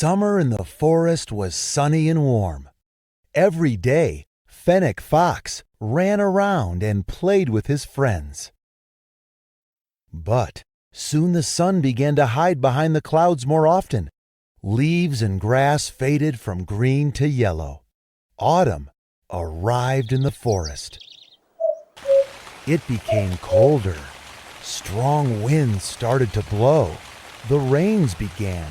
Summer in the forest was sunny and warm. Every day, Fennec Fox ran around and played with his friends. But soon the sun began to hide behind the clouds more often. Leaves and grass faded from green to yellow. Autumn arrived in the forest. It became colder. Strong winds started to blow. The rains began.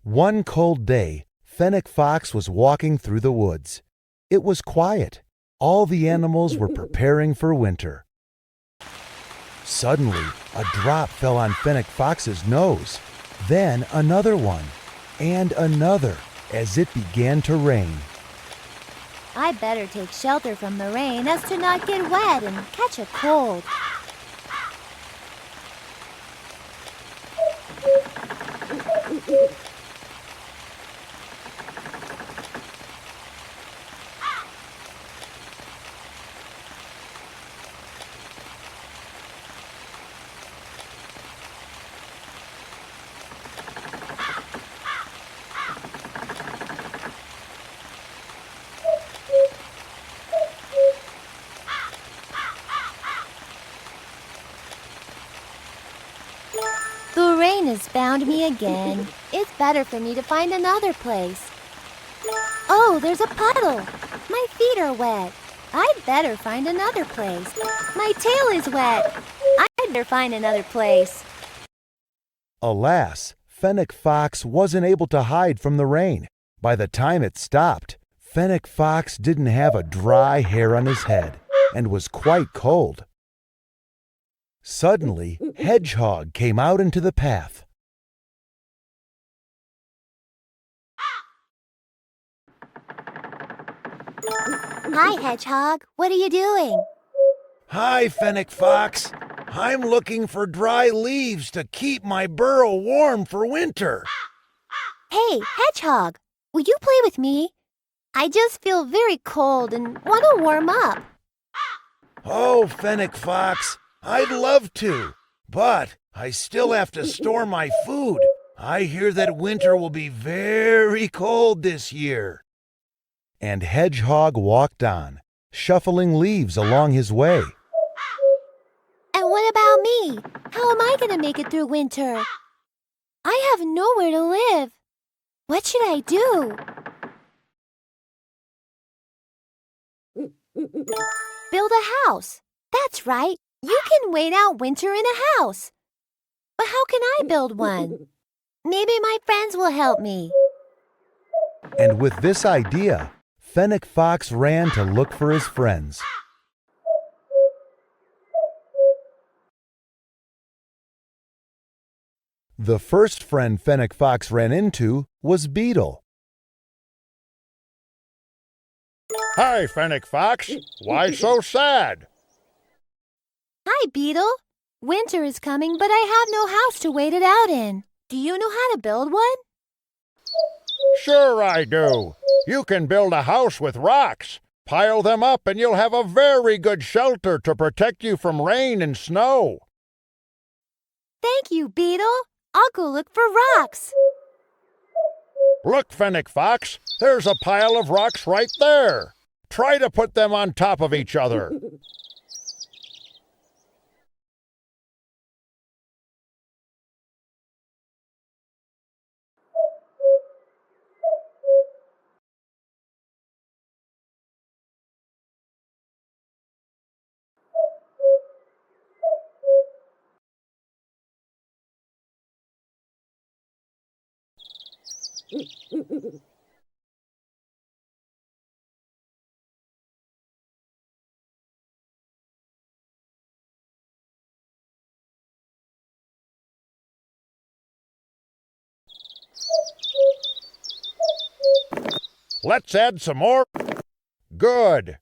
One cold day, Fennec Fox was walking through the woods. It was quiet. All the animals were preparing for winter. Suddenly, a drop fell on Fennec Fox's nose, then another one, and another, as it began to rain. I better take shelter from the rain as to not get wet and catch a cold. The rain has found me again. It's better for me to find another place. Oh, there's a puddle. My feet are wet. I'd better find another place. My tail is wet. I'd better find another place. Alas, Fennec Fox wasn't able to hide from the rain. By the time it stopped, Fennec Fox didn't have a dry hair on his head and was quite cold. Suddenly, Hedgehog came out into the path. Hi, Hedgehog. What are you doing? Hi, Fennec Fox. I'm looking for dry leaves to keep my burrow warm for winter. Hey, Hedgehog, will you play with me? I just feel very cold and want to warm up. Oh, Fennec Fox, I'd love to, but I still have to store my food. I hear that winter will be very cold this year. And Hedgehog walked on, shuffling leaves along his way. And what about me? How am I going to make it through winter? I have nowhere to live. What should I do? Build a house. That's right. You can wait out winter in a house. But how can I build one? Maybe my friends will help me. And with this idea, Fennec Fox ran to look for his friends. The first friend Fennec Fox ran into was Beetle. Hi, Fennec Fox. Why so sad? Hi, Beetle. Winter is coming, but I have no house to wait it out in. Do you know how to build one? Sure I do. You can build a house with rocks. Pile them up and you'll have a very good shelter to protect you from rain and snow. Thank you, Beetle. I'll go look for rocks. Look, Fennec Fox, there's a pile of rocks right there. Try to put them on top of each other. Let's add some more. Good.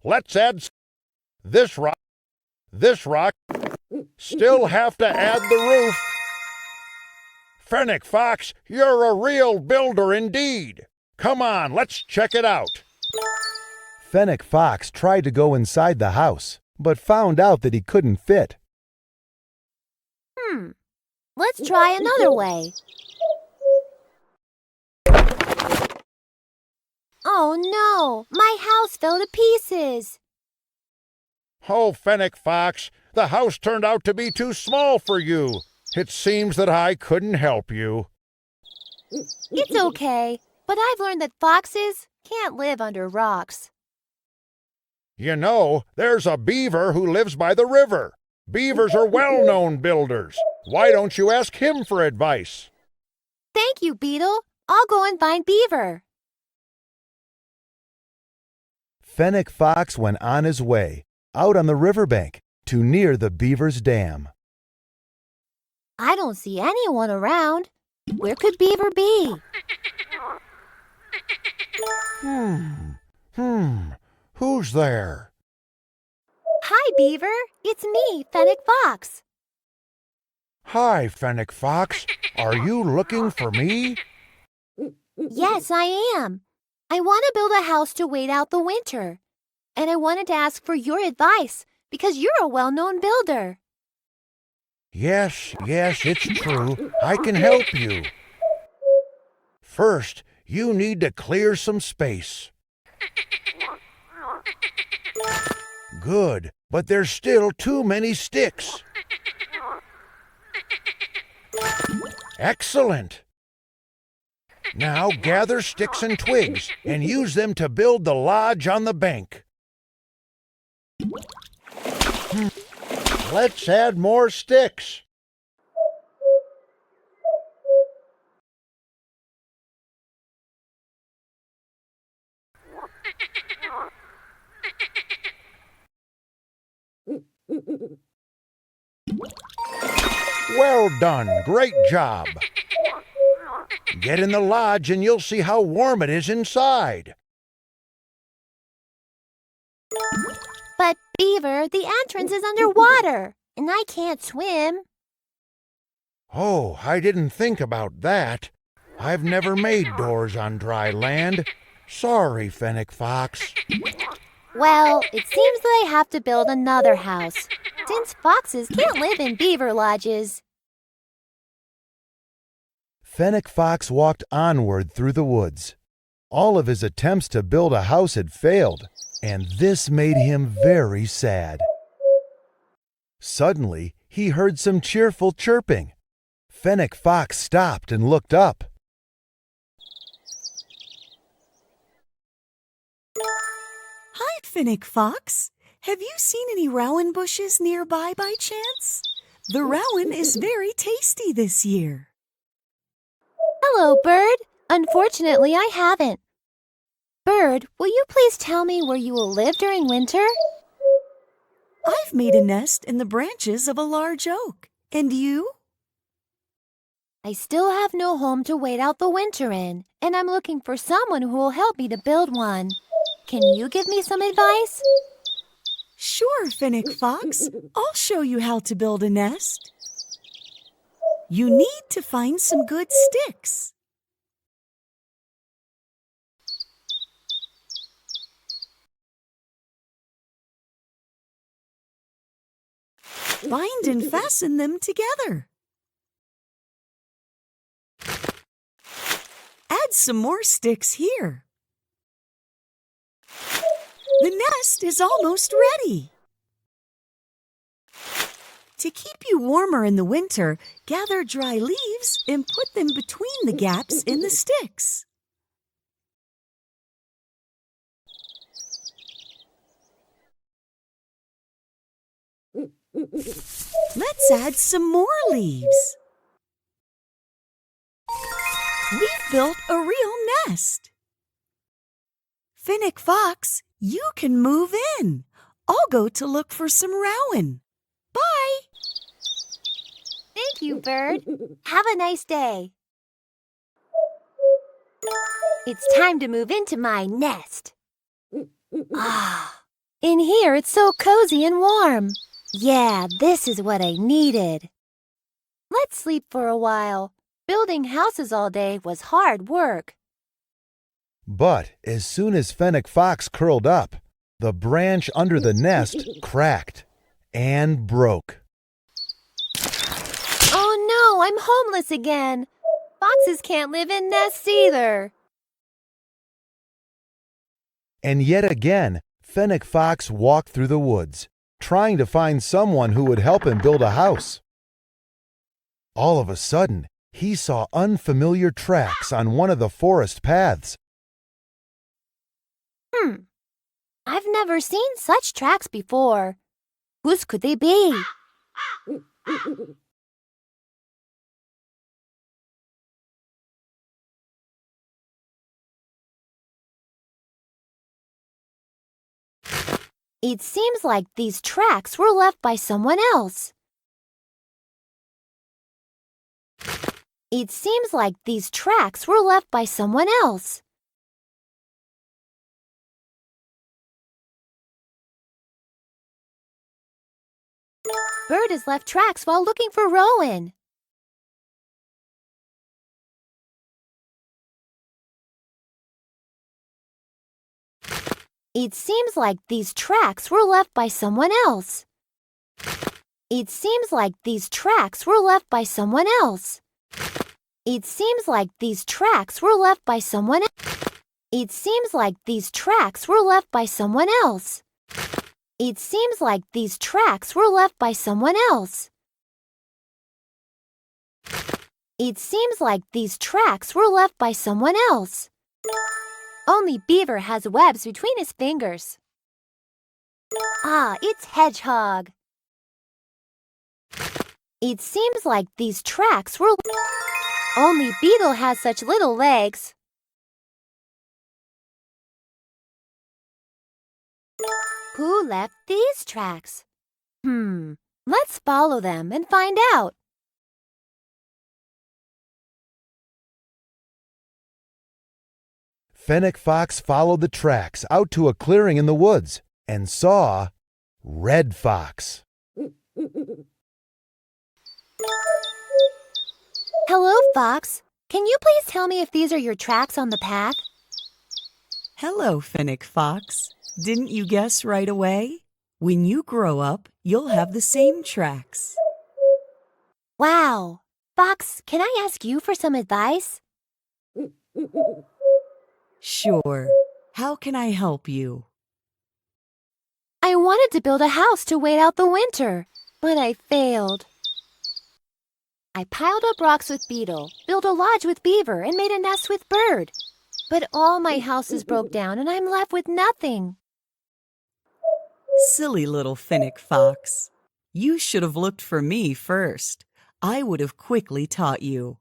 Let's add this rock. This rock. Still have to add the roof. Fennec Fox, you're a real builder indeed. Come on, let's check it out. Fennec Fox tried to go inside the house, but found out that he couldn't fit. Let's try another way. Oh no, my house fell to pieces. Oh, Fennec Fox, the house turned out to be too small for you. It seems that I couldn't help you. It's okay, but I've learned that foxes can't live under rocks. You know, there's a beaver who lives by the river. Beavers are well-known builders. Why don't you ask him for advice? Thank you, Beetle. I'll go and find Beaver. Fennec Fox went on his way, out on the riverbank, to near the beaver's dam. I don't see anyone around. Where could Beaver be? Who's there? Hi, Beaver. It's me, Fennec Fox. Hi, Fennec Fox. Are you looking for me? Yes, I am. I want to build a house to wait out the winter. And I wanted to ask for your advice because you're a well-known builder. Yes, it's true. I can help you. First, you need to clear some space. Good, but there's still too many sticks. Excellent. Now gather sticks and twigs and use them to build the lodge on the bank. Let's add more sticks. Well done. Great job. Get in the lodge and you'll see how warm it is inside. But, Beaver, the entrance is underwater, and I can't swim. Oh, I didn't think about that. I've never made doors on dry land. Sorry, Fennec Fox. Well, it seems that I have to build another house, since foxes can't live in beaver lodges. Fennec Fox walked onward through the woods. All of his attempts to build a house had failed, and this made him very sad. Suddenly, he heard some cheerful chirping. Fennec Fox stopped and looked up. Hi, Fennec Fox. Have you seen any rowan bushes nearby by chance? The rowan is very tasty this year. Hello, Bird. Unfortunately, I haven't. Bird, will you please tell me where you will live during winter? I've made a nest in the branches of a large oak. And you? I still have no home to wait out the winter in, and I'm looking for someone who will help me to build one. Can you give me some advice? Sure, Fennec Fox. I'll show you how to build a nest. You need to find some good sticks. Bind and fasten them together. Add some more sticks here. The nest is almost ready. To keep you warmer in the winter, gather dry leaves and put them between the gaps in the sticks. Let's add some more leaves. We've built a real nest. Fennec Fox, you can move in. I'll go to look for some rowan. Bye. Thank you, Bird. Have a nice day. It's time to move into my nest. In here it's so cozy and warm. Yeah, this is what I needed. Let's sleep for a while. Building houses all day was hard work. But as soon as Fennec Fox curled up, the branch under the nest cracked and broke. Oh no, I'm homeless again. Foxes can't live in nests either. And yet again, Fennec Fox walked through the woods, trying to find someone who would help him build a house. All of a sudden, he saw unfamiliar tracks on one of the forest paths. I've never seen such tracks before. Whose could they be? It seems like these tracks were left by someone else. It seems like these tracks were left by someone else. Bird has left tracks while looking for Rowan. It seems like these tracks were left by someone else. It seems like these tracks were left by someone else. It seems like these tracks were left by someone else. It seems like these tracks were left by someone else. It seems like these tracks were left by someone else. It seems like these tracks were left by someone else. Only Beaver has webs between his fingers. Ah, it's Hedgehog. It seems like these tracks were... Only Beetle has such little legs. Who left these tracks? Let's follow them and find out. Fennec Fox followed the tracks out to a clearing in the woods and saw Red Fox. Hello, Fox. Can you please tell me if these are your tracks on the path? Hello, Fennec Fox. Didn't you guess right away? When you grow up, you'll have the same tracks. Wow. Fox, can I ask you for some advice? Sure. How can I help you? I wanted to build a house to wait out the winter, but I failed. I piled up rocks with Beetle, built a lodge with Beaver, and made a nest with Bird. But all my houses broke down and I'm left with nothing. Silly little Fennec Fox. You should have looked for me first. I would have quickly taught you.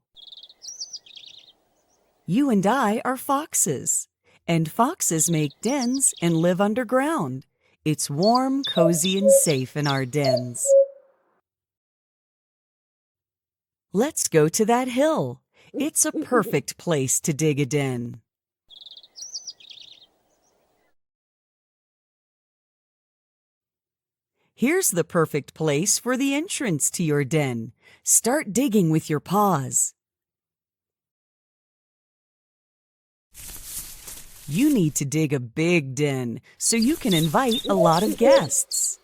You and I are foxes, and foxes make dens and live underground. It's warm, cozy, and safe in our dens. Let's go to that hill. It's a perfect place to dig a den. Here's the perfect place for the entrance to your den. Start digging with your paws. You need to dig a big den so you can invite a lot of guests.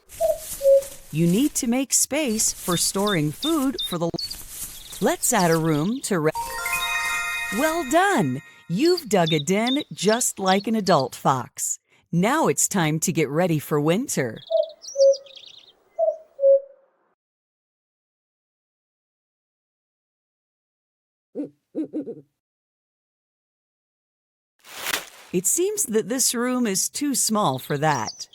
You need to make space for storing food for the... Let's add a room to... Well done! You've dug a den just like an adult fox. Now it's time to get ready for winter. It seems that this room is too small for that.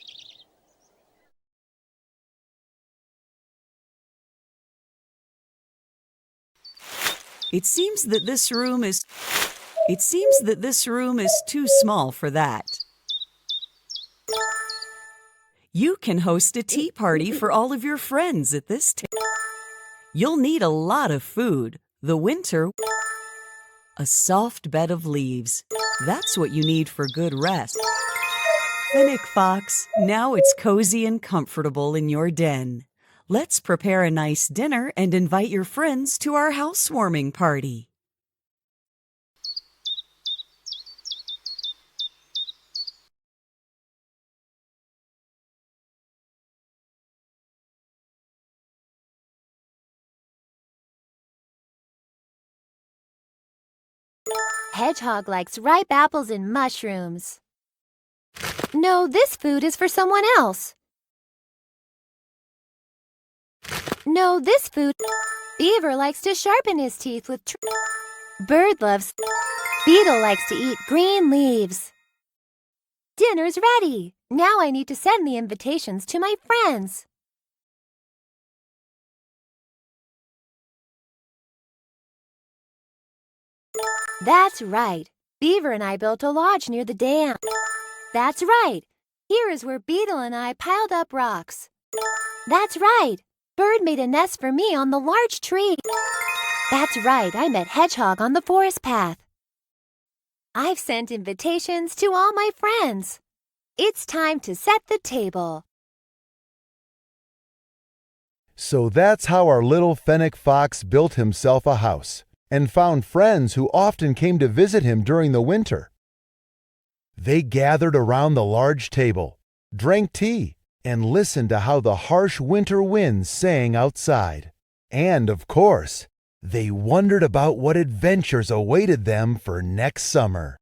It seems that this room is too small for that. You can host a tea party for all of your friends at this table. You'll need a lot of food. The winter, a soft bed of leaves. That's what you need for good rest. Fennec Fox, now it's cozy and comfortable in your den. Let's prepare a nice dinner and invite your friends to our housewarming party. Hedgehog likes ripe apples and mushrooms. No, this food is for someone else. No, this food. Beaver likes to sharpen his teeth with Bird loves. Beetle likes to eat green leaves. Dinner's ready. Now I need to send the invitations to my friends. That's right. Beaver and I built a lodge near the dam. That's right. Here is where Beetle and I piled up rocks. That's right. Bird made a nest for me on the large tree. That's right. I met Hedgehog on the forest path. I've sent invitations to all my friends. It's time to set the table. So that's how our little fennec fox built himself a house and found friends who often came to visit him during the winter. They gathered around the large table, drank tea, and listened to how the harsh winter winds sang outside. And, of course, they wondered about what adventures awaited them for next summer.